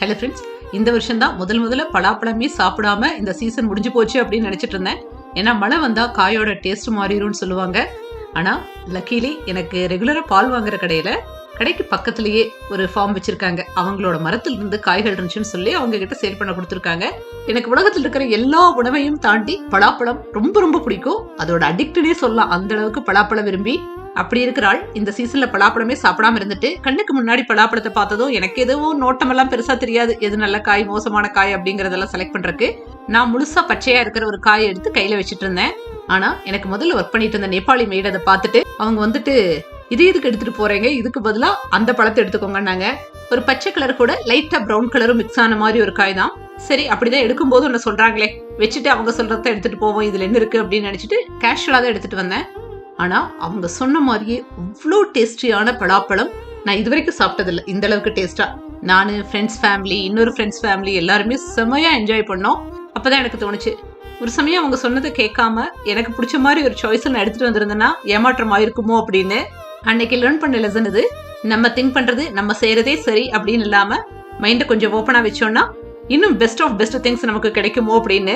Hello friends, இந்த வருஷம் தான் முதல்ல பலாப்பழமே சாப்பிடாம இந்த சீசன் முடிஞ்சு போச்சு அப்படின்னு நினைச்சிட்டு இருந்தேன். ஏன்னா மழை வந்தா காயோட டேஸ்ட் மாறிடும்னு சொல்லுவாங்க. ஆனா லக்கீலி எனக்கு ரெகுலரா பால் வாங்குற கடைக்கு பக்கத்திலேயே ஒரு ஃபார்ம் வச்சிருக்காங்க. அவங்களோட மரத்துல இருந்து காய்கள் இருந்துச்சுன்னு சொல்லி அவங்க கிட்ட சேல் பண்ண கொடுத்துருக்காங்க. எனக்கு உலகத்தில் இருக்கிற எல்லா உணவையும் தாண்டி பலாப்பழம் ரொம்ப ரொம்ப பிடிக்கும். அதோட அடிக்டனே சொல்லலாம். அந்த அளவுக்கு பலாப்பழம் விரும்பி அப்படி இருக்கிறாள் இந்த சீசன்ல பலாப்பழமே சாப்பிடாம இருந்துட்டு கண்ணுக்கு முன்னாடி பலாப்பழத்தை பார்த்ததும் எனக்கு எதுவும் நோட்டமெல்லாம் பெருசா தெரியாது. எது நல்ல காய் மோசமான காய் அப்படிங்கறதெல்லாம் செலக்ட் பண்றதுக்கு நான் முழுசா பச்சையா இருக்கிற ஒரு காயை எடுத்து கையில வச்சுட்டு இருந்தேன். ஆனா எனக்கு முதல்ல ஒர்க் பண்ணிட்டு இருந்த நேபாளி மெய்டு அதை பார்த்துட்டு அவங்க வந்துட்டு இதுக்கு எடுத்துட்டு போறீங்க, இதுக்கு பதிலா அந்த பழத்தை எடுத்துக்கோங்கன்னாங்க. ஒரு பச்சை கலர் கூட லைட்டா ப்ரௌன் கலரும் மிக்ஸ் ஆன மாதிரி ஒரு காய் தான். சரி அப்படிதான் எடுக்கும் போது ஒன்னு சொல்றாங்களே வச்சுட்டு அவங்க சொல்றத எடுத்துட்டு போவோம், இதுல என்ன இருக்கு அப்படின்னு நினைச்சிட்டு கேஷுவலா தான் எடுத்துட்டு வந்தேன். ஆனா அவங்க சொன்ன மாதிரியே அவ்வளோ டேஸ்டியான பலாப்பழம் நான் இது வரைக்கும் சாப்பிட்டதில்லை. இந்த அளவுக்கு டேஸ்டா நானு ஃப்ரெண்ட்ஸ் ஃபேமிலி இன்னொரு ஃப்ரெண்ட்ஸ் ஃபேமிலி எல்லாருமே செமையா என்ஜாய் பண்ணோம். அப்பதான் எனக்கு தோணுச்சு, ஒரு சமயம் அவங்க சொன்னதை கேட்காம எனக்கு பிடிச்ச மாதிரி ஒரு சாய்ஸ் நான் எடுத்துட்டு வந்திருந்தேன்னா ஏமாற்றம் ஆயிருக்குமோ அப்படின்னு. அன்னைக்கு லேர்ன் பண்ண லெசன் இது. நம்ம திங்க் பண்றது நம்ம செய்யறதே சரி அப்படின்னு இல்லாம மைண்டை கொஞ்சம் ஓப்பனா வச்சோம்னா இன்னும் பெஸ்ட் ஆஃப் பெஸ்ட் திங்ஸ் நமக்கு கிடைக்குமோ அப்படின்னு.